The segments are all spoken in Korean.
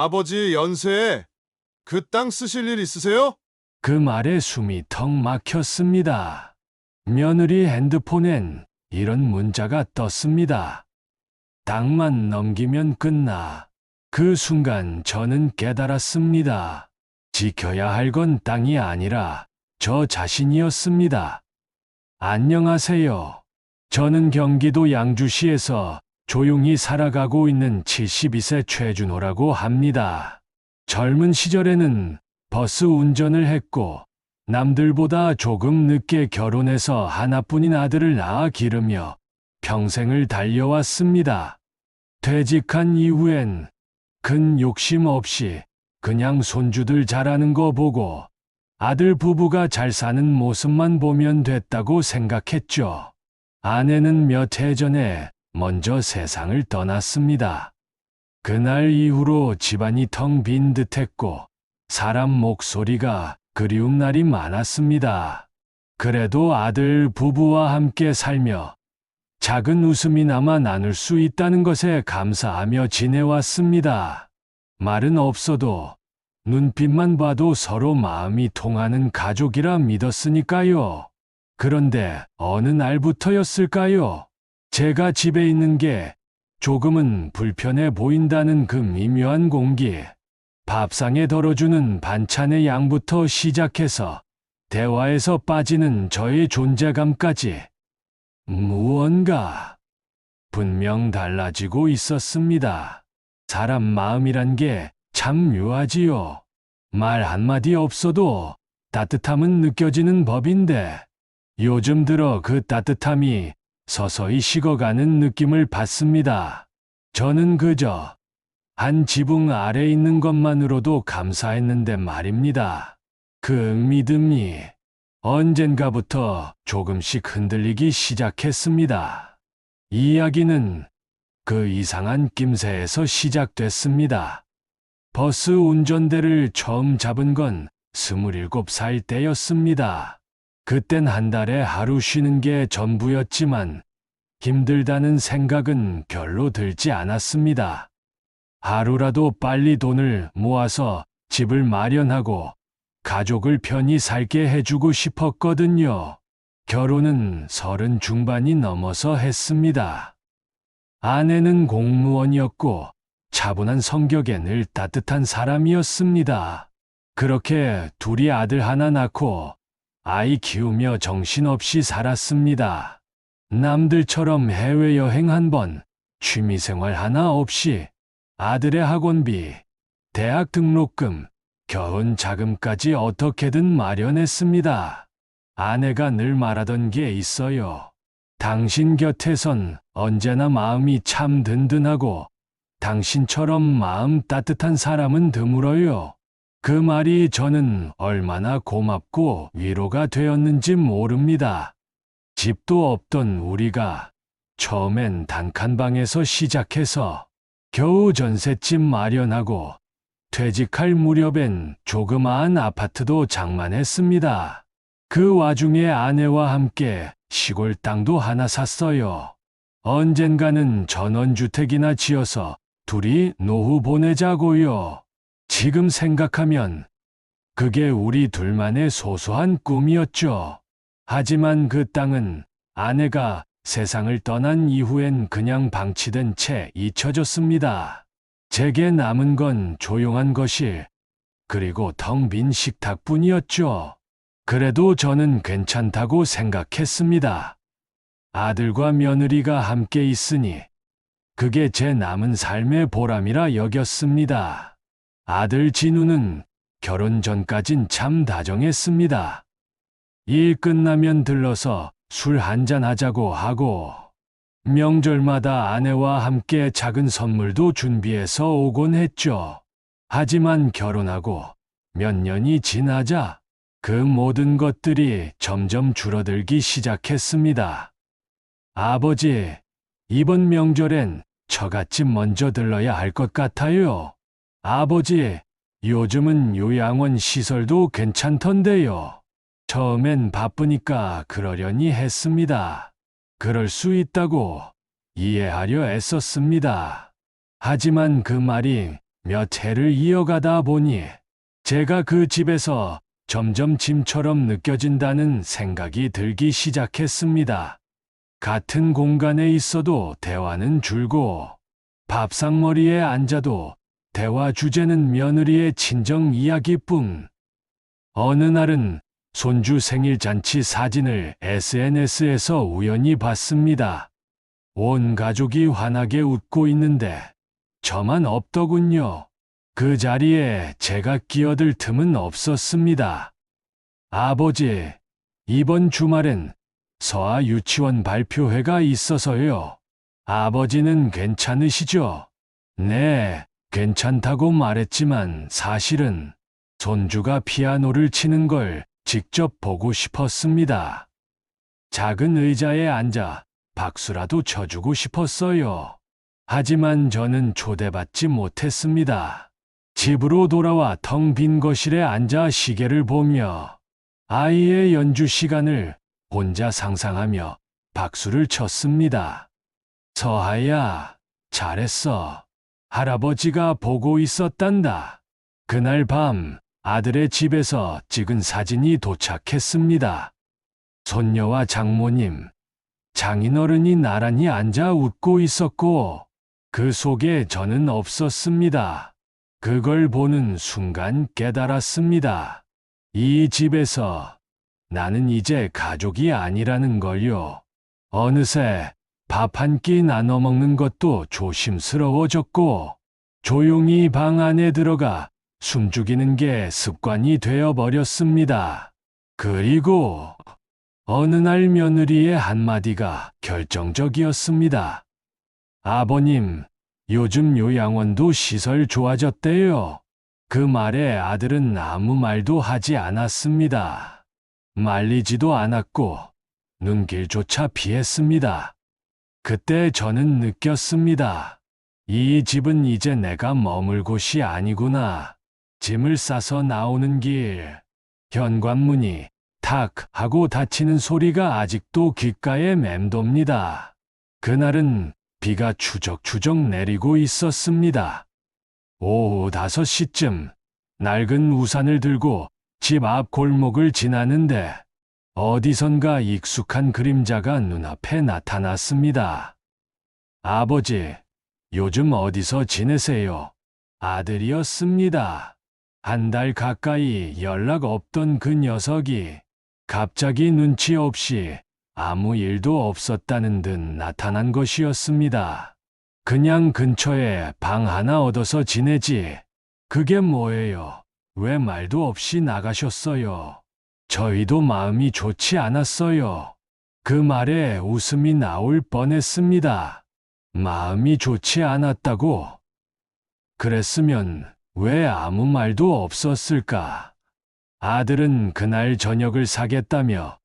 아버지 연세에 그 땅 쓰실 일 있으세요? 그 말에 숨이 턱 막혔습니다. 며느리 핸드폰엔 이런 문자가 떴습니다. 땅만 넘기면 끝나. 그 순간 저는 깨달았습니다. 지켜야 할 건 땅이 아니라 저 자신이었습니다. 안녕하세요. 저는 경기도 양주시에서 조용히 살아가고 있는 72세 최준호라고 합니다. 젊은 시절에는 버스 운전을 했고 남들보다 조금 늦게 결혼해서 하나뿐인 아들을 낳아 기르며 평생을 달려왔습니다. 퇴직한 이후엔 큰 욕심 없이 그냥 손주들 자라는 거 보고 아들 부부가 잘 사는 모습만 보면 됐다고 생각했죠. 아내는 몇 해 전에 먼저 세상을 떠났습니다. 그날 이후로 집안이 텅 빈 듯했고 사람 목소리가 그리운 날이 많았습니다. 그래도 아들 부부와 함께 살며 작은 웃음이나마 나눌 수 있다는 것에 감사하며 지내왔습니다. 말은 없어도 눈빛만 봐도 서로 마음이 통하는 가족이라 믿었으니까요. 그런데 어느 날부터였을까요? 제가 집에 있는 게 조금은 불편해 보인다는 그 미묘한 공기, 밥상에 덜어주는 반찬의 양부터 시작해서 대화에서 빠지는 저의 존재감까지 무언가 분명 달라지고 있었습니다. 사람 마음이란 게 참 묘하지요. 말 한마디 없어도 따뜻함은 느껴지는 법인데 요즘 들어 그 따뜻함이 서서히 식어가는 느낌을 받습니다. 저는 그저 한 지붕 아래 있는 것만으로도 감사했는데 말입니다. 그 믿음이 언젠가부터 조금씩 흔들리기 시작했습니다. 이야기는 그 이상한 낌새에서 시작됐습니다. 버스 운전대를 처음 잡은 건 27살 때였습니다. 그땐 한 달에 하루 쉬는 게 전부였지만 힘들다는 생각은 별로 들지 않았습니다. 하루라도 빨리 돈을 모아서 집을 마련하고 가족을 편히 살게 해주고 싶었거든요. 결혼은 30 중반이 넘어서 했습니다. 아내는 공무원이었고 차분한 성격에 늘 따뜻한 사람이었습니다. 그렇게 둘이 아들 하나 낳고 아이 키우며 정신없이 살았습니다. 남들처럼 해외여행 한 번, 취미생활 하나 없이 아들의 학원비, 대학 등록금, 결혼 자금까지 어떻게든 마련했습니다. 아내가 늘 말하던 게 있어요. 당신 곁에선 언제나 마음이 참 든든하고 당신처럼 마음 따뜻한 사람은 드물어요. 그 말이 저는 얼마나 고맙고 위로가 되었는지 모릅니다. 집도 없던 우리가 처음엔 단칸방에서 시작해서 겨우 전셋집 마련하고 퇴직할 무렵엔 조그마한 아파트도 장만했습니다. 그 와중에 아내와 함께 시골 땅도 하나 샀어요. 언젠가는 전원주택이나 지어서 둘이 노후 보내자고요. 지금 생각하면 그게 우리 둘만의 소소한 꿈이었죠. 하지만 그 땅은 아내가 세상을 떠난 이후엔 그냥 방치된 채 잊혀졌습니다. 제게 남은 건 조용한 거실, 그리고 텅 빈 식탁뿐이었죠. 그래도 저는 괜찮다고 생각했습니다. 아들과 며느리가 함께 있으니 그게 제 남은 삶의 보람이라 여겼습니다. 아들 진우는 결혼 전까진 참 다정했습니다. 일 끝나면 들러서 술 한잔 하자고 하고 명절마다 아내와 함께 작은 선물도 준비해서 오곤 했죠. 하지만 결혼하고 몇 년이 지나자 그 모든 것들이 점점 줄어들기 시작했습니다. 아버지, 이번 명절엔 처갓집 먼저 들러야 할 것 같아요. 아버지, 요즘은 요양원 시설도 괜찮던데요. 처음엔 바쁘니까 그러려니 했습니다. 그럴 수 있다고 이해하려 애썼습니다. 하지만 그 말이 몇 해를 이어가다 보니 제가 그 집에서 점점 짐처럼 느껴진다는 생각이 들기 시작했습니다. 같은 공간에 있어도 대화는 줄고 밥상머리에 앉아도 대화 주제는 며느리의 친정 이야기뿐. 어느 날은 손주 생일 잔치 사진을 SNS에서 우연히 봤습니다. 온 가족이 환하게 웃고 있는데 저만 없더군요. 그 자리에 제가 끼어들 틈은 없었습니다. 아버지, 이번 주말엔 서아 유치원 발표회가 있어서요. 아버지는 괜찮으시죠? 네, 괜찮다고 말했지만 사실은 손주가 피아노를 치는 걸 직접 보고 싶었습니다. 작은 의자에 앉아 박수라도 쳐주고 싶었어요. 하지만 저는 초대받지 못했습니다. 집으로 돌아와 텅 빈 거실에 앉아 시계를 보며 아이의 연주 시간을 혼자 상상하며 박수를 쳤습니다. 서아야, 잘했어. 할아버지가 보고 있었단다. 그날 밤 아들의 집에서 찍은 사진이 도착했습니다. 손녀와 장모님, 장인어른이 나란히 앉아 웃고 있었고 그 속에 저는 없었습니다. 그걸 보는 순간 깨달았습니다. 이 집에서 나는 이제 가족이 아니라는 걸요. 어느새 밥 한 끼 나눠 먹는 것도 조심스러워졌고 조용히 방 안에 들어가 숨죽이는 게 습관이 되어버렸습니다. 그리고 어느 날 며느리의 한마디가 결정적이었습니다. 아버님, 요즘 요양원도 시설 좋아졌대요. 그 말에 아들은 아무 말도 하지 않았습니다. 말리지도 않았고 눈길조차 피했습니다. 그때 저는 느꼈습니다. 이 집은 이제 내가 머물 곳이 아니구나. 짐을 싸서 나오는 길, 현관문이 탁 하고 닫히는 소리가 아직도 귓가에 맴돕니다. 그날은 비가 추적추적 내리고 있었습니다. 오후 5시쯤 낡은 우산을 들고 집 앞 골목을 지나는데 어디선가 익숙한 그림자가 눈앞에 나타났습니다. 아버지, 요즘 어디서 지내세요? 아들이었습니다. 한 달 가까이 연락 없던 그 녀석이 갑자기 눈치 없이 아무 일도 없었다는 듯 나타난 것이었습니다. 그냥 근처에 방 하나 얻어서 지내지. 그게 뭐예요? 왜 말도 없이 나가셨어요? 저희도 마음이 좋지 않았어요. 그 말에 웃음이 나올 뻔했습니다. 마음이 좋지 않았다고? 그랬으면 왜 아무 말도 없었을까? 아들은 그날 저녁을 사겠다며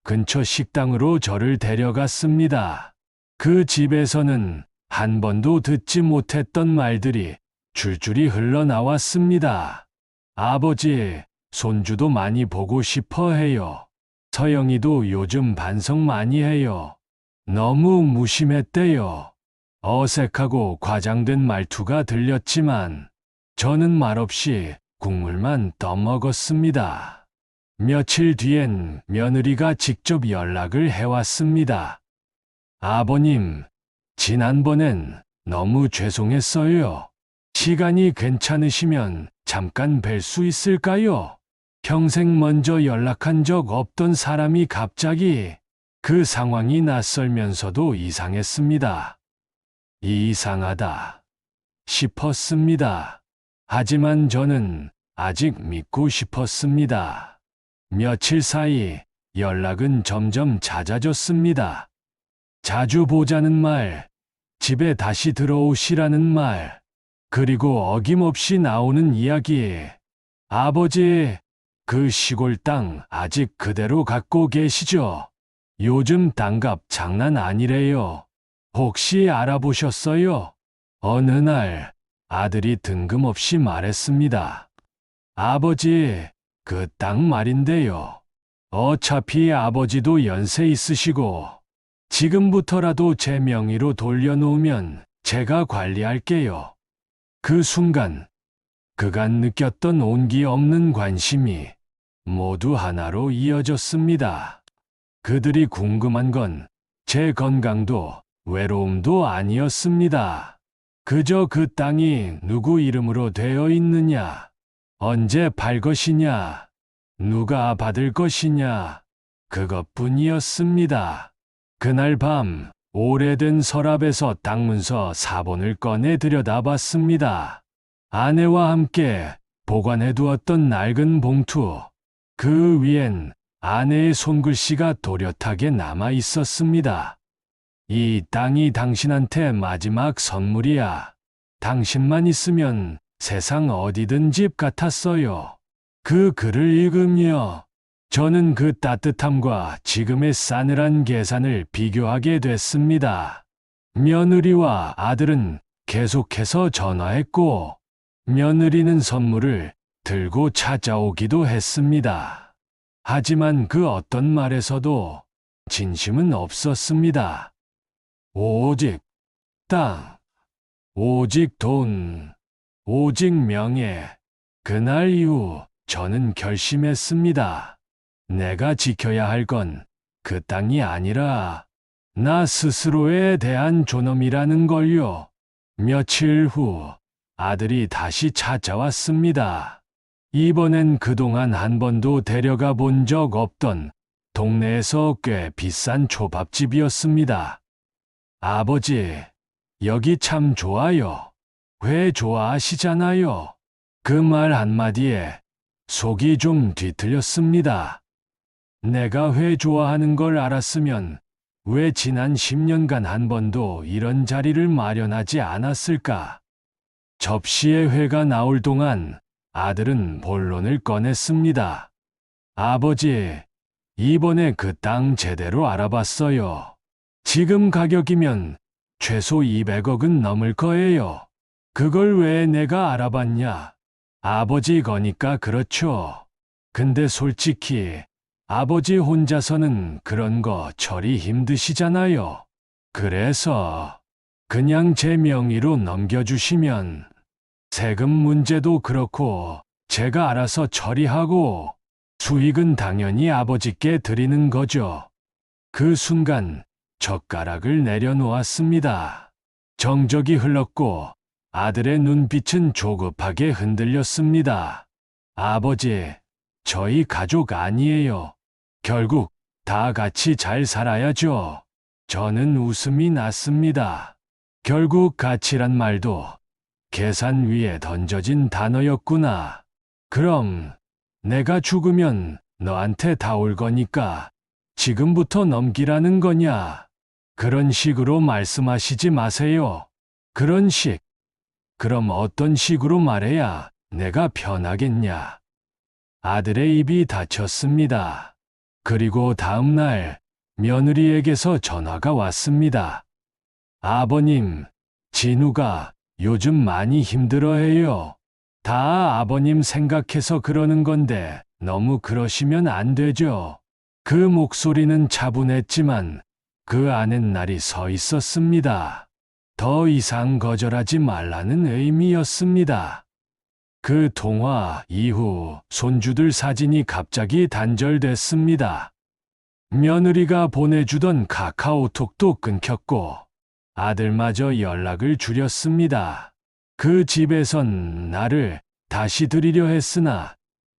근처 식당으로 저를 데려갔습니다. 그 집에서는 한 번도 듣지 못했던 말들이 줄줄이 흘러나왔습니다. 아버지, 손주도 많이 보고 싶어 해요. 서영이도 요즘 반성 많이 해요. 너무 무심했대요. 어색하고 과장된 말투가 들렸지만 저는 말없이 국물만 떠먹었습니다. 며칠 뒤엔 며느리가 직접 연락을 해왔습니다. 아버님, 지난번엔 너무 죄송했어요. 시간이 괜찮으시면 잠깐 뵐 수 있을까요? 평생 먼저 연락한 적 없던 사람이 갑자기 그 상황이 낯설면서도 이상했습니다. 이상하다 싶었습니다. 하지만 저는 아직 믿고 싶었습니다. 며칠 사이 연락은 점점 잦아졌습니다. 자주 보자는 말, 집에 다시 들어오시라는 말, 그리고 어김없이 나오는 이야기. 아버지, 그 시골 땅 아직 그대로 갖고 계시죠? 요즘 땅값 장난 아니래요. 혹시 알아보셨어요? 어느 날 아들이 뜬금없이 말했습니다. 아버지, 그 땅 말인데요. 어차피 아버지도 연세 있으시고 지금부터라도 제 명의로 돌려놓으면 제가 관리할게요. 그 순간 그간 느꼈던 온기 없는 관심이 모두 하나로 이어졌습니다. 그들이 궁금한 건 제 건강도 외로움도 아니었습니다. 그저 그 땅이 누구 이름으로 되어 있느냐, 언제 팔 것이냐, 누가 받을 것이냐, 그것뿐이었습니다. 그날 밤 오래된 서랍에서 땅 문서 4본을 꺼내 들여다봤습니다. 아내와 함께 보관해두었던 낡은 봉투, 그 위엔 아내의 손글씨가 또렷하게 남아 있었습니다. 이 땅이 당신한테 마지막 선물이야. 당신만 있으면 세상 어디든 집 같았어요. 그 글을 읽으며 저는 그 따뜻함과 지금의 싸늘한 계산을 비교하게 됐습니다. 며느리와 아들은 계속해서 전화했고, 며느리는 선물을 들고 찾아오기도 했습니다. 하지만 그 어떤 말에서도 진심은 없었습니다. 오직 땅, 오직 돈, 오직 명예. 그날 이후 저는 결심했습니다. 내가 지켜야 할 건 그 땅이 아니라 나 스스로에 대한 존엄이라는 걸요. 며칠 후 아들이 다시 찾아왔습니다. 이번엔 그동안 한 번도 데려가 본 적 없던 동네에서 꽤 비싼 초밥집이었습니다. 아버지, 여기 참 좋아요. 회 좋아하시잖아요. 그 말 한마디에 속이 좀 뒤틀렸습니다. 내가 회 좋아하는 걸 알았으면 왜 지난 10년간 한 번도 이런 자리를 마련하지 않았을까? 접시에 회가 나올 동안 아들은 본론을 꺼냈습니다. 아버지, 이번에 그 땅 제대로 알아봤어요. 지금 가격이면 최소 200억은 넘을 거예요. 그걸 왜 내가 알아봤냐? 아버지 거니까 그렇죠. 근데 솔직히 아버지 혼자서는 그런 거 처리 힘드시잖아요. 그래서 그냥 제 명의로 넘겨주시면 세금 문제도 그렇고 제가 알아서 처리하고 수익은 당연히 아버지께 드리는 거죠. 그 순간 젓가락을 내려놓았습니다. 정적이 흘렀고 아들의 눈빛은 조급하게 흔들렸습니다. 아버지, 저희 가족 아니에요. 결국 다 같이 잘 살아야죠. 저는 웃음이 났습니다. 결국 가치란 말도 계산 위에 던져진 단어였구나. 그럼 내가 죽으면 너한테 다 올 거니까 지금부터 넘기라는 거냐? 그런 식으로 말씀하시지 마세요. 그런 식. 그럼 어떤 식으로 말해야 내가 편하겠냐? 아들의 입이 닫혔습니다. 그리고 다음 날 며느리에게서 전화가 왔습니다. 아버님, 진우가 요즘 많이 힘들어해요. 다 아버님 생각해서 그러는 건데 너무 그러시면 안 되죠. 그 목소리는 차분했지만 그 안엔 날이 서 있었습니다. 더 이상 거절하지 말라는 의미였습니다. 그 통화 이후 손주들 사진이 갑자기 단절됐습니다. 며느리가 보내주던 카카오톡도 끊겼고 아들마저 연락을 줄였습니다. 그 집에선 나를 다시 드리려 했으나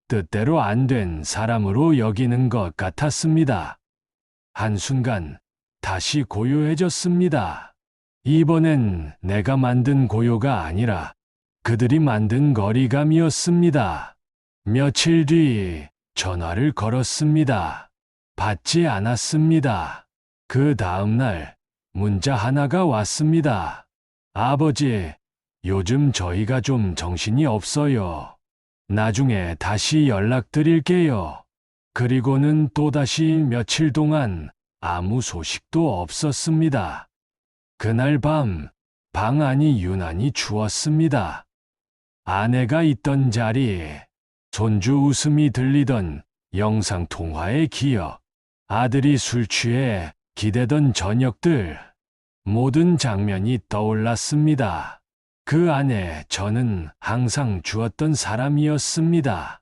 뜻대로 안 된 사람으로 여기는 것 같았습니다. 한순간 다시 고요해졌습니다. 이번엔 내가 만든 고요가 아니라 그들이 만든 거리감이었습니다. 며칠 뒤 전화를 걸었습니다. 받지 않았습니다. 그 다음 날 문자 하나가 왔습니다. 아버지, 요즘 저희가 좀 정신이 없어요. 나중에 다시 연락드릴게요. 그리고는 또다시 며칠 동안 아무 소식도 없었습니다. 그날 밤, 방 안이 유난히 추웠습니다. 아내가 있던 자리에 손주 웃음이 들리던 영상통화의 기억, 아들이 술 취해 기대던 저녁들, 모든 장면이 떠올랐습니다. 그 안에 저는 항상 주었던 사람이었습니다.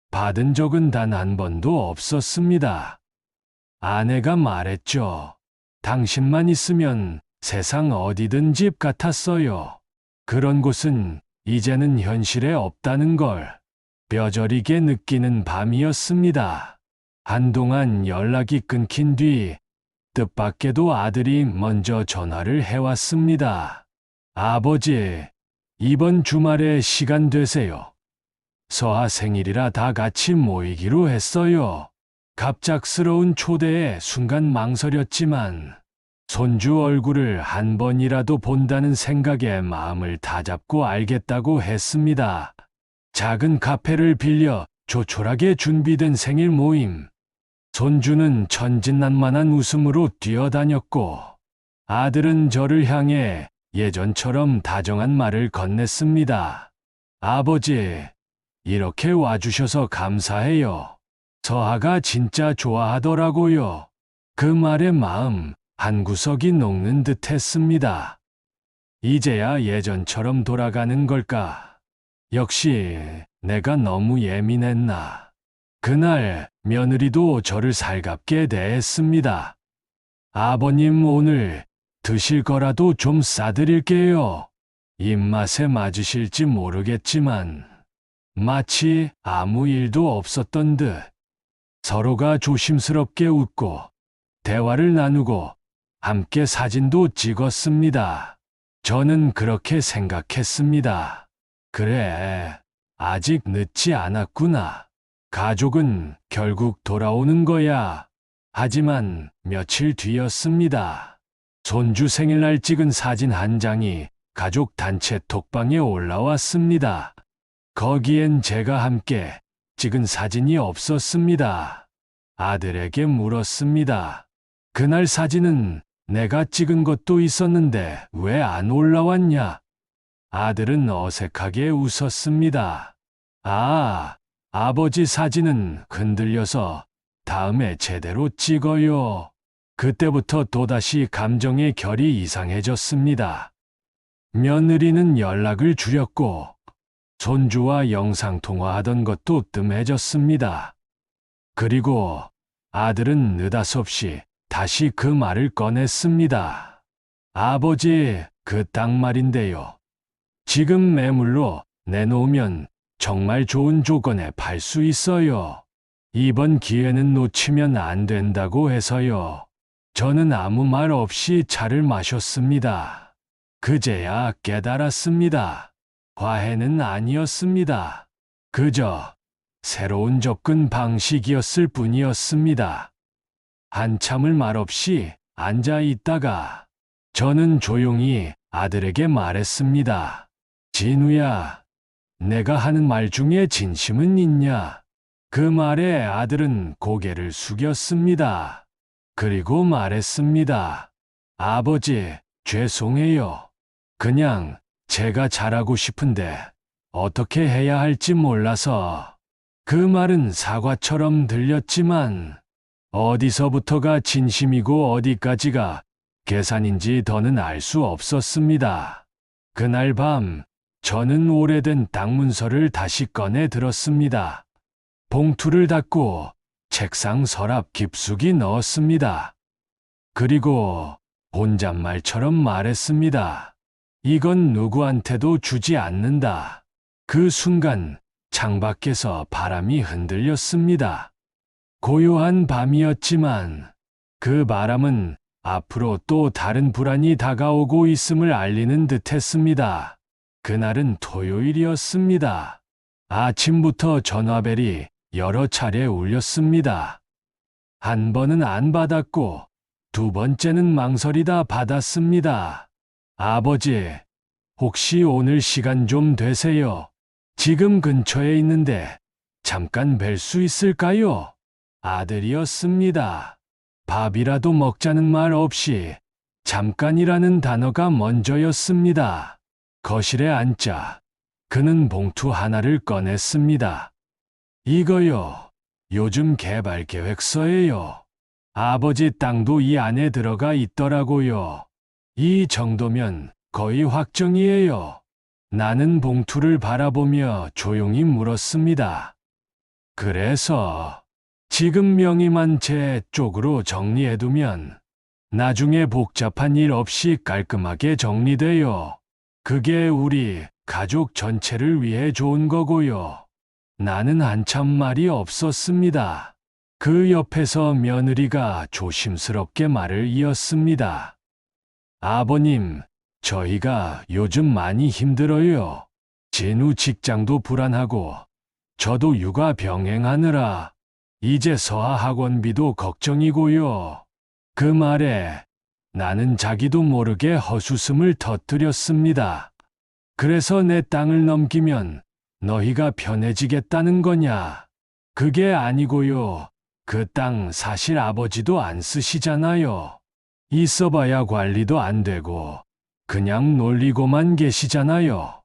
받은 적은 단 한 번도 없었습니다. 아내가 말했죠. 당신만 있으면 세상 어디든 집 같았어요. 그런 곳은 이제는 현실에 없다는 걸 뼈저리게 느끼는 밤이었습니다. 한동안 연락이 끊긴 뒤 뜻밖에도 아들이 먼저 전화를 해왔습니다. 아버지, 이번 주말에 시간 되세요? 서아 생일이라 다 같이 모이기로 했어요. 갑작스러운 초대에 순간 망설였지만 손주 얼굴을 한 번이라도 본다는 생각에 마음을 다잡고 알겠다고 했습니다. 작은 카페를 빌려 조촐하게 준비된 생일 모임. 손주는 천진난만한 웃음으로 뛰어다녔고 아들은 저를 향해 예전처럼 다정한 말을 건넸습니다. 아버지, 이렇게 와주셔서 감사해요. 서아가 진짜 좋아하더라고요. 그 말에 마음 한구석이 녹는 듯 했습니다. 이제야 예전처럼 돌아가는 걸까? 역시 내가 너무 예민했나? 그날 며느리도 저를 살갑게 대했습니다. 아버님, 오늘 드실 거라도 좀 싸드릴게요. 입맛에 맞으실지 모르겠지만 마치 아무 일도 없었던 듯 서로가 조심스럽게 웃고 대화를 나누고 함께 사진도 찍었습니다. 저는 그렇게 생각했습니다. 그래, 아직 늦지 않았구나. 가족은 결국 돌아오는 거야. 하지만 며칠 뒤였습니다. 손주 생일날 찍은 사진 한 장이 가족 단체 톡방에 올라왔습니다. 거기엔 제가 함께 찍은 사진이 없었습니다. 아들에게 물었습니다. 그날 사진은 내가 찍은 것도 있었는데 왜 안 올라왔냐? 아들은 어색하게 웃었습니다. 아, 아버지, 사진은 흔들려서 다음에 제대로 찍어요. 그때부터 또다시 감정의 결이 이상해졌습니다. 며느리는 연락을 줄였고 손주와 영상통화하던 것도 뜸해졌습니다. 그리고 아들은 느닷없이 다시 그 말을 꺼냈습니다. 아버지, 그 땅 말인데요. 지금 매물로 내놓으면 정말 좋은 조건에 팔 수 있어요. 이번 기회는 놓치면 안 된다고 해서요. 저는 아무 말 없이 차를 마셨습니다. 그제야 깨달았습니다. 과해는 아니었습니다. 그저 새로운 접근 방식이었을 뿐이었습니다. 한참을 말없이 앉아 있다가 저는 조용히 아들에게 말했습니다. 진우야, 내가 하는 말 중에 진심은 있냐? 그 말에 아들은 고개를 숙였습니다. 그리고 말했습니다. 아버지, 죄송해요. 그냥 제가 잘하고 싶은데 어떻게 해야 할지 몰라서. 그 말은 사과처럼 들렸지만 어디서부터가 진심이고 어디까지가 계산인지 더는 알 수 없었습니다. 그날 밤 저는 오래된 땅 문서를 다시 꺼내 들었습니다. 봉투를 닫고 책상 서랍 깊숙이 넣었습니다. 그리고 혼잣말처럼 말했습니다. 이건 누구한테도 주지 않는다. 그 순간 창밖에서 바람이 흔들렸습니다. 고요한 밤이었지만 그 바람은 앞으로 또 다른 불안이 다가오고 있음을 알리는 듯했습니다. 그날은 토요일이었습니다. 아침부터 전화벨이 여러 차례 울렸습니다. 한 번은 안 받았고 두 번째는 망설이다 받았습니다. 아버지, 혹시 오늘 시간 좀 되세요? 지금 근처에 있는데 잠깐 뵐 수 있을까요? 아들이었습니다. 밥이라도 먹자는 말 없이 잠깐이라는 단어가 먼저였습니다. 거실에 앉자 그는 봉투 하나를 꺼냈습니다. 이거요. 요즘 개발 계획서예요. 아버지 땅도 이 안에 들어가 있더라고요. 이 정도면 거의 확정이에요. 나는 봉투를 바라보며 조용히 물었습니다. 그래서 지금 명의만 제 쪽으로 정리해두면 나중에 복잡한 일 없이 깔끔하게 정리돼요. 그게 우리 가족 전체를 위해 좋은 거고요. 나는 한참 말이 없었습니다. 그 옆에서 며느리가 조심스럽게 말을 이었습니다. 아버님, 저희가 요즘 많이 힘들어요. 진우 직장도 불안하고 저도 육아 병행하느라 이제 서아 학원비도 걱정이고요. 그 말에 나는 자기도 모르게 헛웃음을 터뜨렸습니다. 그래서 내 땅을 넘기면 너희가 편해지겠다는 거냐? 그게 아니고요. 그 땅 사실 아버지도 안 쓰시잖아요. 있어봐야 관리도 안 되고 그냥 놀리고만 계시잖아요.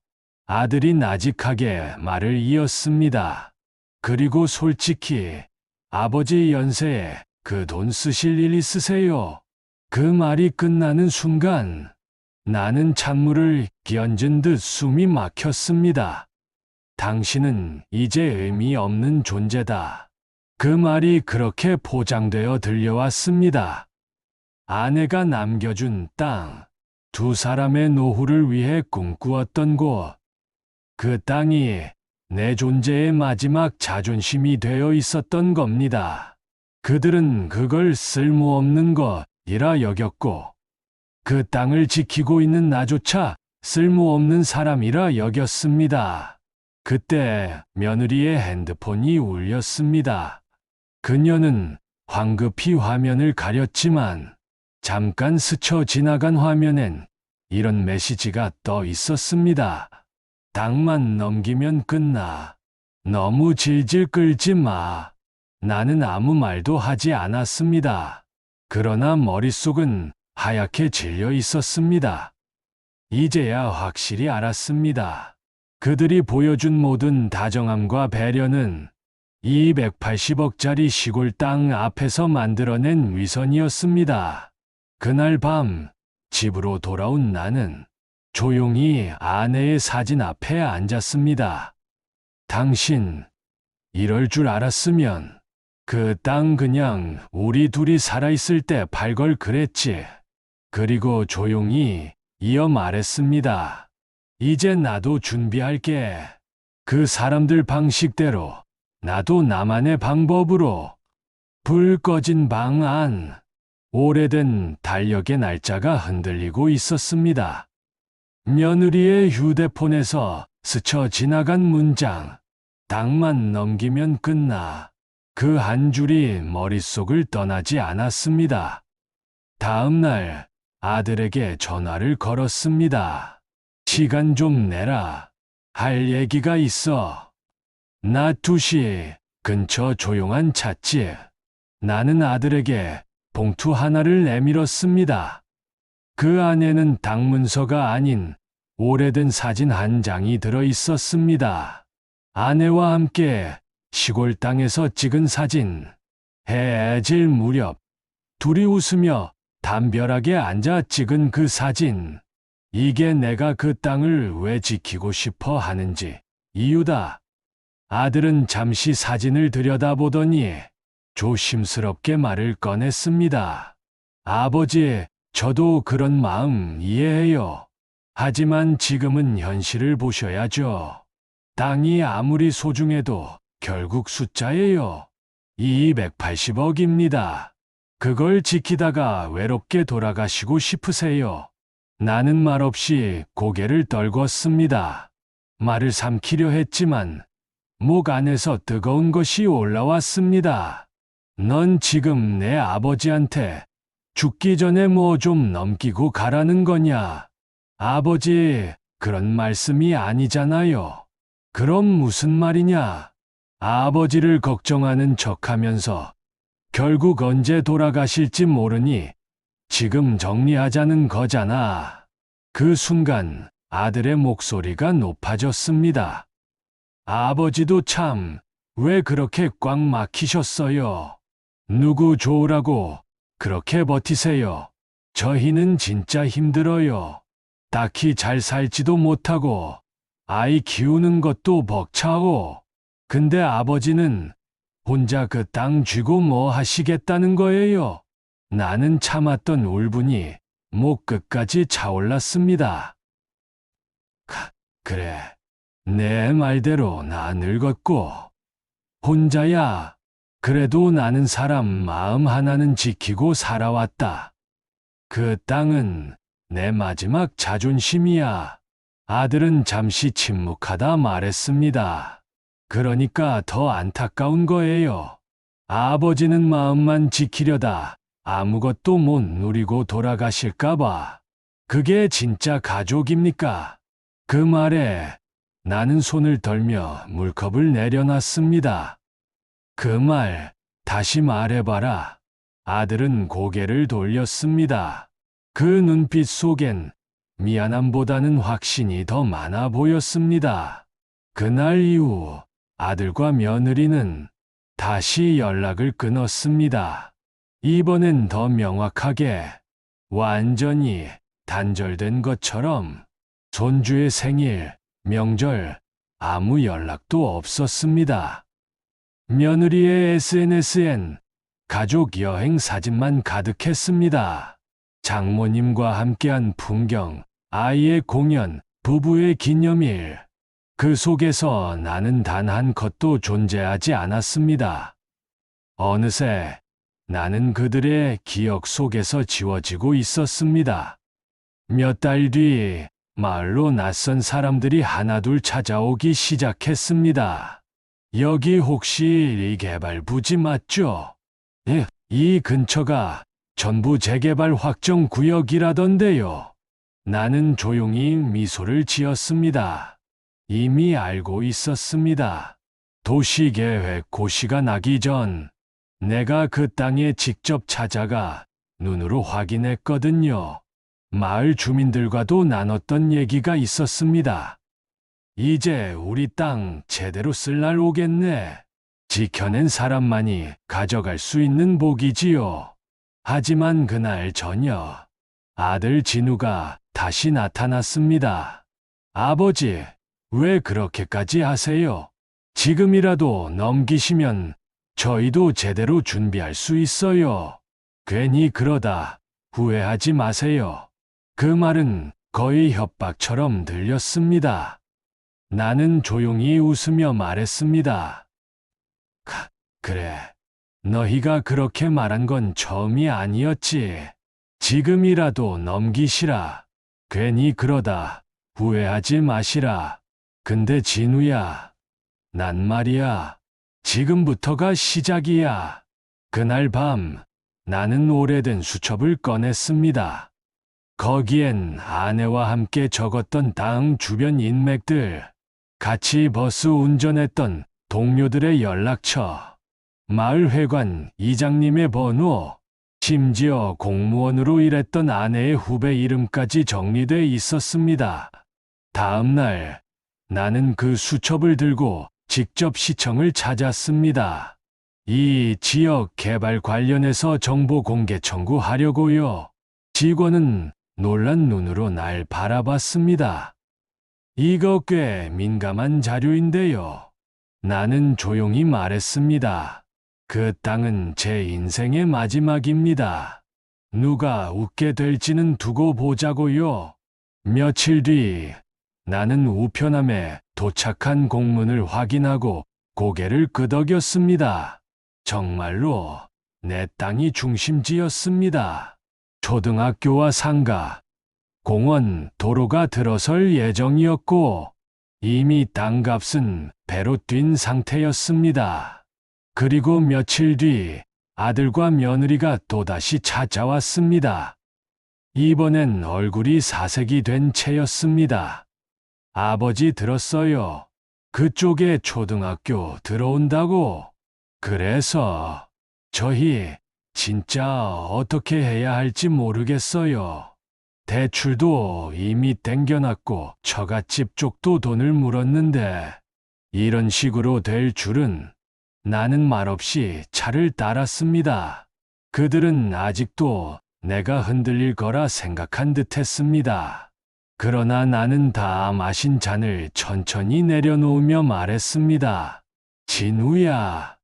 아들이 나직하게 말을 이었습니다. 그리고 솔직히 아버지 연세에 그 돈 쓰실 일 있으세요? 그 말이 끝나는 순간 나는 찬물을 끼얹은 듯 숨이 막혔습니다. 당신은 이제 의미 없는 존재다. 그 말이 그렇게 포장되어 들려왔습니다. 아내가 남겨준 땅, 두 사람의 노후를 위해 꿈꾸었던 곳. 그 땅이 내 존재의 마지막 자존심이 되어 있었던 겁니다. 그들은 그걸 쓸모없는 것이라 여겼고, 그 땅을 지키고 있는 나조차 쓸모없는 사람이라 여겼습니다. 그때 며느리의 핸드폰이 울렸습니다. 그녀는 황급히 화면을 가렸지만 잠깐 스쳐 지나간 화면엔 이런 메시지가 떠 있었습니다. 땅만 넘기면 끝나. 너무 질질 끌지 마. 나는 아무 말도 하지 않았습니다. 그러나 머릿속은 하얗게 질려 있었습니다. 이제야 확실히 알았습니다. 그들이 보여준 모든 다정함과 배려는 280억짜리 시골 땅 앞에서 만들어낸 위선이었습니다. 그날 밤 집으로 돌아온 나는 조용히 아내의 사진 앞에 앉았습니다. 당신, 이럴 줄 알았으면 그 땅 그냥 우리 둘이 살아있을 때 팔 걸 그랬지. 그리고 조용히 이어 말했습니다. 이제 나도 준비할게. 그 사람들 방식대로, 나도 나만의 방법으로. 불 꺼진 방 안. 오래된 달력의 날짜가 흔들리고 있었습니다. 며느리의 휴대폰에서 스쳐 지나간 문장. 땅만 넘기면 끝나. 그 한 줄이 머릿속을 떠나지 않았습니다. 다음 날 아들에게 전화를 걸었습니다. 시간 좀 내라. 할 얘기가 있어. 낮 2시 근처 조용한 찻집. 나는 아들에게 봉투 하나를 내밀었습니다. 그 안에는 땅 문서가 아닌 오래된 사진 한 장이 들어 있었습니다. 아내와 함께 시골 땅에서 찍은 사진. 해에 질 무렵 둘이 웃으며 담벼락에 앉아 찍은 그 사진. 이게 내가 그 땅을 왜 지키고 싶어 하는지 이유다. 아들은 잠시 사진을 들여다보더니 조심스럽게 말을 꺼냈습니다. 아버지, 저도 그런 마음 이해해요. 하지만 지금은 현실을 보셔야죠. 땅이 아무리 소중해도 결국 숫자예요. 280억입니다. 그걸 지키다가 외롭게 돌아가시고 싶으세요? 나는 말없이 고개를 떨궜습니다. 말을 삼키려 했지만 목 안에서 뜨거운 것이 올라왔습니다. 넌 지금 내 아버지한테 죽기 전에 뭐 좀 넘기고 가라는 거냐? 아버지, 그런 말씀이 아니잖아요. 그럼 무슨 말이냐? 아버지를 걱정하는 척하면서 결국 언제 돌아가실지 모르니 지금 정리하자는 거잖아. 그 순간 아들의 목소리가 높아졌습니다. 아버지도 참, 왜 그렇게 꽉 막히셨어요? 누구 좋으라고 그렇게 버티세요? 저희는 진짜 힘들어요. 딱히 잘 살지도 못하고 아이 키우는 것도 벅차오. 근데 아버지는 혼자 그 땅 쥐고 뭐 하시겠다는 거예요? 나는 참았던 울분이 목 끝까지 차올랐습니다. 그래. 내 말대로 나 늙었고, 혼자야. 그래도 나는 사람 마음 하나는 지키고 살아왔다. 그 땅은 내 마지막 자존심이야. 아들은 잠시 침묵하다 말했습니다. 그러니까 더 안타까운 거예요. 아버지는 마음만 지키려다 아무것도 못 누리고 돌아가실까봐. 그게 진짜 가족입니까? 그 말에 나는 손을 떨며 물컵을 내려놨습니다. 그 말 다시 말해봐라. 아들은 고개를 돌렸습니다. 그 눈빛 속엔 미안함보다는 확신이 더 많아 보였습니다. 그날 이후 아들과 며느리는 다시 연락을 끊었습니다. 이번엔 더 명확하게, 완전히 단절된 것처럼 손주의 생일, 명절, 아무 연락도 없었습니다. 며느리의 SNS엔 가족 여행 사진만 가득했습니다. 장모님과 함께한 풍경, 아이의 공연, 부부의 기념일. 그 속에서 나는 단 한 컷도 존재하지 않았습니다. 어느새 나는 그들의 기억 속에서 지워지고 있었습니다. 몇 달 뒤 마을로 낯선 사람들이 하나둘 찾아오기 시작했습니다. 여기 혹시 리개발 부지 맞죠? 예, 이 근처가 전부 재개발 확정 구역이라던데요. 나는 조용히 미소를 지었습니다. 이미 알고 있었습니다. 도시계획 고시가 나기 전 내가 그 땅에 직접 찾아가 눈으로 확인했거든요. 마을 주민들과도 나눴던 얘기가 있었습니다. 이제 우리 땅 제대로 쓸 날 오겠네. 지켜낸 사람만이 가져갈 수 있는 복이지요. 하지만 그날 저녁, 아들 진우가 다시 나타났습니다. 아버지, 왜 그렇게까지 하세요? 지금이라도 넘기시면 저희도 제대로 준비할 수 있어요. 괜히 그러다 후회하지 마세요. 그 말은 거의 협박처럼 들렸습니다. 나는 조용히 웃으며 말했습니다. 그래. 너희가 그렇게 말한 건 처음이 아니었지. 지금이라도 넘기시라. 괜히 그러다 후회하지 마시라. 근데 진우야, 난 말이야. 지금부터가 시작이야. 그날 밤 나는 오래된 수첩을 꺼냈습니다. 거기엔 아내와 함께 적었던 땅 주변 인맥들, 같이 버스 운전했던 동료들의 연락처, 마을회관 이장님의 번호, 심지어 공무원으로 일했던 아내의 후배 이름까지 정리돼 있었습니다. 다음 날 나는 그 수첩을 들고 직접 시청을 찾았습니다. 이 지역 개발 관련해서 정보 공개 청구하려고요. 직원은 놀란 눈으로 날 바라봤습니다. 이거 꽤 민감한 자료인데요. 나는 조용히 말했습니다. 그 땅은 제 인생의 마지막입니다. 누가 웃게 될지는 두고 보자고요. 며칠 뒤 나는 우편함에 도착한 공문을 확인하고 고개를 끄덕였습니다. 정말로 내 땅이 중심지였습니다. 초등학교와 상가, 공원, 도로가 들어설 예정이었고 이미 땅값은 배로 뛴 상태였습니다. 그리고 며칠 뒤 아들과 며느리가 또다시 찾아왔습니다. 이번엔 얼굴이 사색이 된 채였습니다. 아버지 들었어요. 그쪽에 초등학교 들어온다고. 그래서 저희 진짜 어떻게 해야 할지 모르겠어요. 대출도 이미 땡겨놨고 처갓집 쪽도 돈을 물었는데 이런 식으로 될 줄은. 나는 말없이 차를 따랐습니다. 그들은 아직도 내가 흔들릴 거라 생각한 듯 했습니다. 그러나 나는 다 마신 잔을 천천히 내려놓으며 말했습니다. 진우야,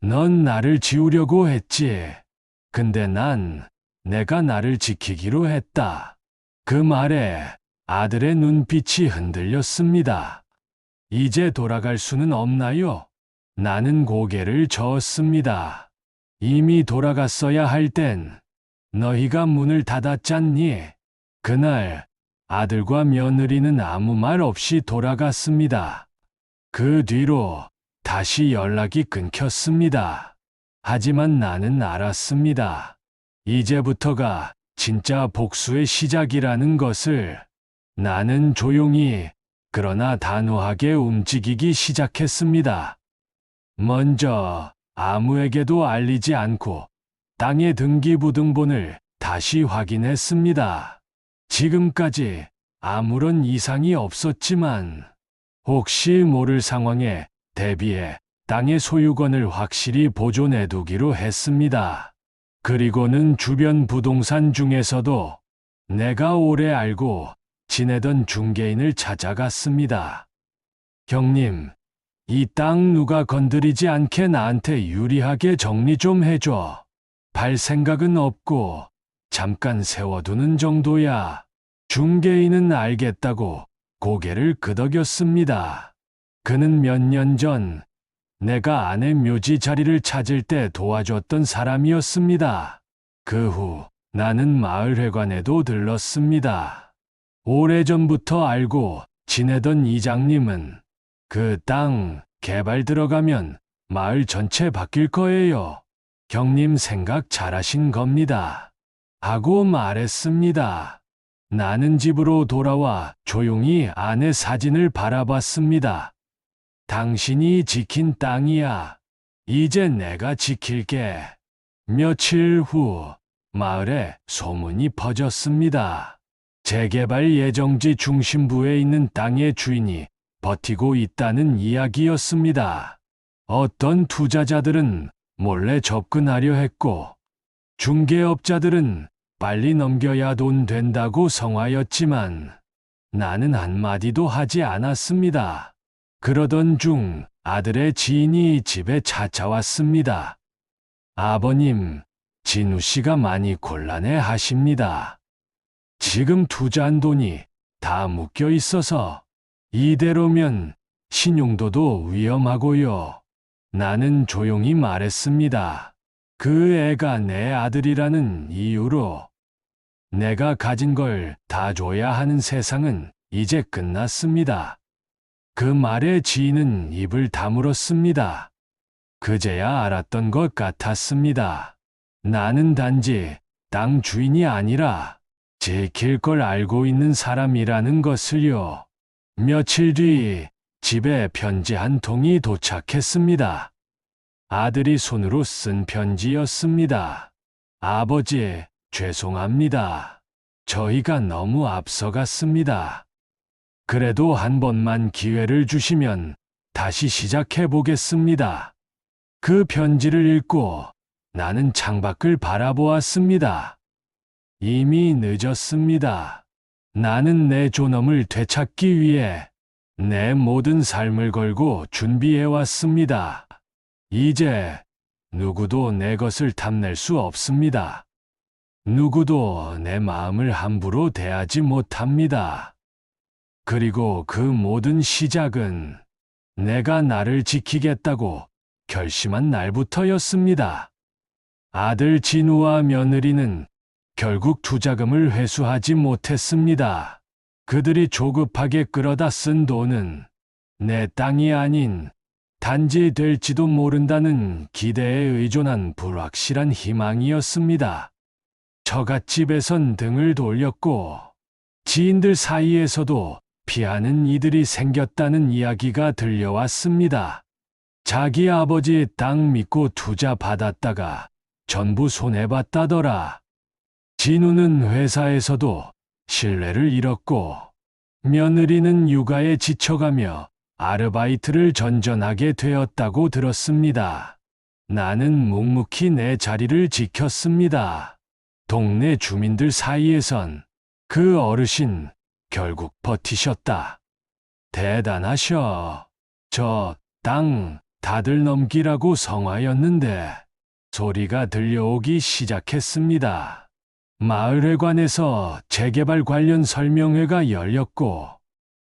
넌 나를 지우려고 했지. 근데 난 내가 나를 지키기로 했다. 그 말에 아들의 눈빛이 흔들렸습니다. 이제 돌아갈 수는 없나요? 나는 고개를 저었습니다. 이미 돌아갔어야 할 땐 너희가 문을 닫았잖니. 그날 아들과 며느리는 아무 말 없이 돌아갔습니다. 그 뒤로 다시 연락이 끊겼습니다. 하지만 나는 알았습니다. 이제부터가 진짜 복수의 시작이라는 것을. 나는 조용히 그러나 단호하게 움직이기 시작했습니다. 먼저 아무에게도 알리지 않고 땅의 등기부등본을 다시 확인했습니다. 지금까지 아무런 이상이 없었지만 혹시 모를 상황에 대비해 땅의 소유권을 확실히 보존해두기로 했습니다. 그리고는 주변 부동산 중에서도 내가 오래 알고 지내던 중개인을 찾아갔습니다. 형님, 이 땅 누가 건드리지 않게 나한테 유리하게 정리 좀 해줘. 팔 생각은 없고 잠깐 세워두는 정도야. 중개인은 알겠다고 고개를 끄덕였습니다. 그는 몇 년 전 내가 아내 묘지 자리를 찾을 때 도와줬던 사람이었습니다. 그 후 나는 마을회관에도 들렀습니다. 오래전부터 알고 지내던 이장님은 그 땅 개발 들어가면 마을 전체 바뀔 거예요. 형님 생각 잘하신 겁니다. 하고 말했습니다. 나는 집으로 돌아와 조용히 아내 사진을 바라봤습니다. 당신이 지킨 땅이야. 이제 내가 지킬게. 며칠 후 마을에 소문이 퍼졌습니다. 재개발 예정지 중심부에 있는 땅의 주인이 버티고 있다는 이야기였습니다. 어떤 투자자들은 몰래 접근하려 했고 중개업자들은 빨리 넘겨야 돈 된다고 성화였지만 나는 한마디도 하지 않았습니다. 그러던 중 아들의 지인이 집에 찾아왔습니다. 아버님, 진우 씨가 많이 곤란해 하십니다. 지금 투자한 돈이 다 묶여 있어서 이대로면 신용도도 위험하고요. 나는 조용히 말했습니다. 그 애가 내 아들이라는 이유로 내가 가진 걸 다 줘야 하는 세상은 이제 끝났습니다. 그 말에 지인은 입을 다물었습니다. 그제야 알았던 것 같았습니다. 나는 단지 땅 주인이 아니라 지킬 걸 알고 있는 사람이라는 것을요. 며칠 뒤 집에 편지 한 통이 도착했습니다. 아들이 손으로 쓴 편지였습니다. 아버지, 죄송합니다. 저희가 너무 앞서갔습니다. 그래도 한 번만 기회를 주시면 다시 시작해 보겠습니다. 그 편지를 읽고 나는 창밖을 바라보았습니다. 이미 늦었습니다. 나는 내 존엄을 되찾기 위해 내 모든 삶을 걸고 준비해왔습니다. 이제 누구도 내 것을 탐낼 수 없습니다. 누구도 내 마음을 함부로 대하지 못합니다. 그리고 그 모든 시작은 내가 나를 지키겠다고 결심한 날부터였습니다. 아들 진우와 며느리는 결국 투자금을 회수하지 못했습니다. 그들이 조급하게 끌어다 쓴 돈은 내 땅이 아닌 단지 될지도 모른다는 기대에 의존한 불확실한 희망이었습니다. 처갓집에선 등을 돌렸고 지인들 사이에서도 피하는 이들이 생겼다는 이야기가 들려왔습니다. 자기 아버지 땅 믿고 투자 받았다가 전부 손해봤다더라. 진우는 회사에서도 신뢰를 잃었고 며느리는 육아에 지쳐가며 아르바이트를 전전하게 되었다고 들었습니다. 나는 묵묵히 내 자리를 지켰습니다. 동네 주민들 사이에선 그 어르신, 결국 버티셨다. 대단하셔. 저 땅 다들 넘기라고 성화였는데 소리가 들려오기 시작했습니다. 마을회관에서 재개발 관련 설명회가 열렸고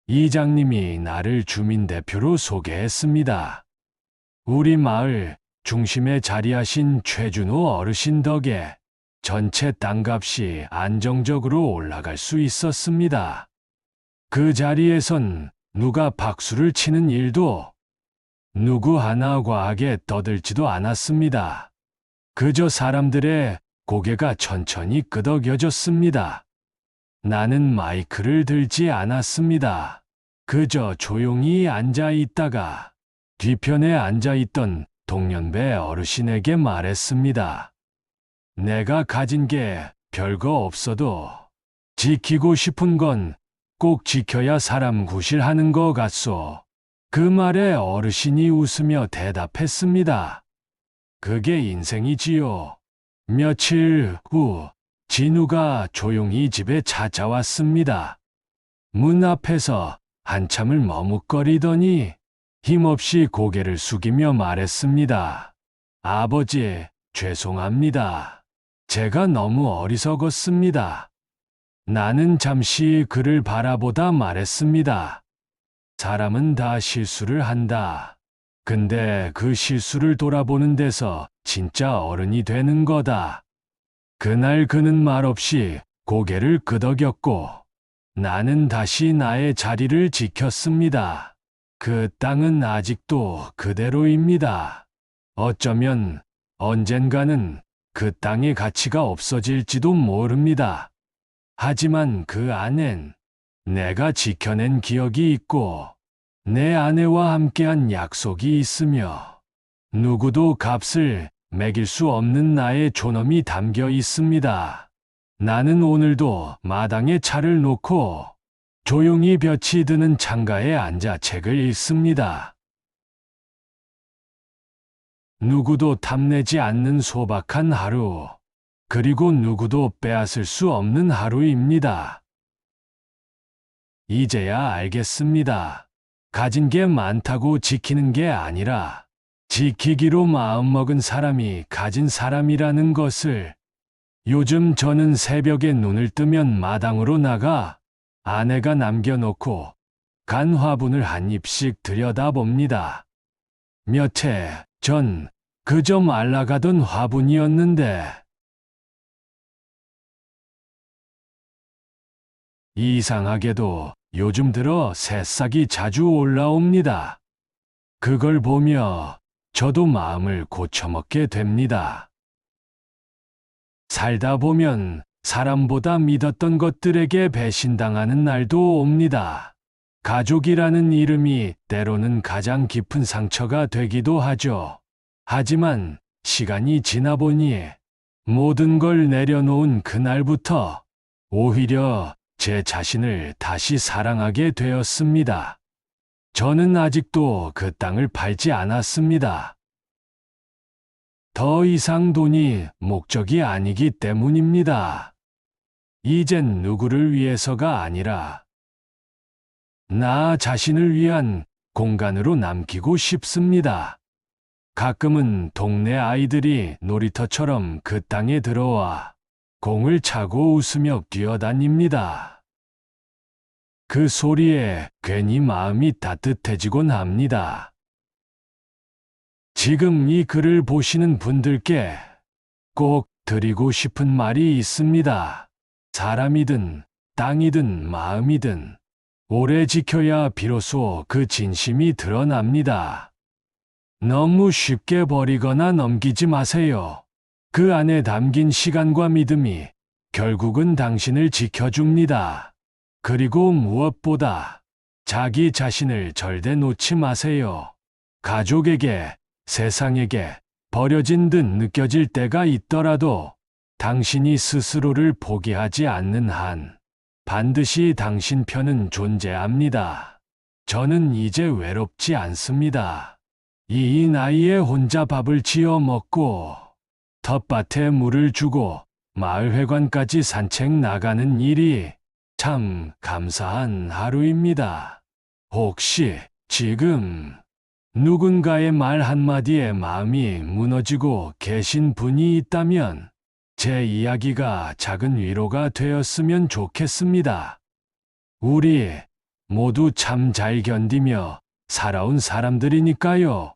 이장님이 나를 주민대표로 소개했습니다. 우리 마을 중심에 자리하신 최준호 어르신 덕에 전체 땅값이 안정적으로 올라갈 수 있었습니다. 그 자리에선 누가 박수를 치는 일도 누구 하나 과하게 떠들지도 않았습니다. 그저 사람들의 고개가 천천히 끄덕여졌습니다. 나는 마이크를 들지 않았습니다. 그저 조용히 앉아 있다가 뒤편에 앉아 있던 동년배 어르신에게 말했습니다. 내가 가진 게 별거 없어도 지키고 싶은 건 꼭 지켜야 사람 구실하는 거 같소. 그 말에 어르신이 웃으며 대답했습니다. 그게 인생이지요. 며칠 후 진우가 조용히 집에 찾아왔습니다. 문 앞에서 한참을 머뭇거리더니 힘없이 고개를 숙이며 말했습니다. 아버지, 죄송합니다. 제가 너무 어리석었습니다. 나는 잠시 그를 바라보다 말했습니다. 사람은 다 실수를 한다. 근데 그 실수를 돌아보는 데서 진짜 어른이 되는 거다. 그날 그는 말없이 고개를 끄덕였고 나는 다시 나의 자리를 지켰습니다. 그 땅은 아직도 그대로입니다. 어쩌면 언젠가는 그 땅의 가치가 없어질지도 모릅니다. 하지만 그 안엔 내가 지켜낸 기억이 있고 내 아내와 함께한 약속이 있으며 누구도 값을 매길 수 없는 나의 존엄이 담겨 있습니다. 나는 오늘도 마당에 차를 놓고 조용히 볕이 드는 창가에 앉아 책을 읽습니다. 누구도 탐내지 않는 소박한 하루, 그리고 누구도 빼앗을 수 없는 하루입니다. 이제야 알겠습니다. 가진 게 많다고 지키는 게 아니라 지키기로 마음먹은 사람이 가진 사람이라는 것을. 요즘 저는 새벽에 눈을 뜨면 마당으로 나가 아내가 남겨놓고 간 화분을 한 입씩 들여다봅니다. 몇 해 전 그저 말라가던 화분이었는데 이상하게도 요즘 들어 새싹이 자주 올라옵니다. 그걸 보며 저도 마음을 고쳐먹게 됩니다. 살다 보면 사람보다 믿었던 것들에게 배신당하는 날도 옵니다. 가족이라는 이름이 때로는 가장 깊은 상처가 되기도 하죠. 하지만 시간이 지나보니 모든 걸 내려놓은 그날부터 오히려 제 자신을 다시 사랑하게 되었습니다. 저는 아직도 그 땅을 팔지 않았습니다. 더 이상 돈이 목적이 아니기 때문입니다. 이젠 누구를 위해서가 아니라 나 자신을 위한 공간으로 남기고 싶습니다. 가끔은 동네 아이들이 놀이터처럼 그 땅에 들어와 공을 차고 웃으며 뛰어다닙니다. 그 소리에 괜히 마음이 따뜻해지곤 합니다. 지금 이 글을 보시는 분들께 꼭 드리고 싶은 말이 있습니다. 사람이든 땅이든 마음이든 오래 지켜야 비로소 그 진심이 드러납니다. 너무 쉽게 버리거나 넘기지 마세요. 그 안에 담긴 시간과 믿음이 결국은 당신을 지켜줍니다. 그리고 무엇보다 자기 자신을 절대 놓지 마세요. 가족에게, 세상에게 버려진 듯 느껴질 때가 있더라도 당신이 스스로를 포기하지 않는 한 반드시 당신 편은 존재합니다. 저는 이제 외롭지 않습니다. 이 나이에 혼자 밥을 지어 먹고 텃밭에 물을 주고 마을회관까지 산책 나가는 일이 참 감사한 하루입니다. 혹시 지금 누군가의 말 한마디에 마음이 무너지고 계신 분이 있다면 제 이야기가 작은 위로가 되었으면 좋겠습니다. 우리 모두 참 잘 견디며 살아온 사람들이니까요.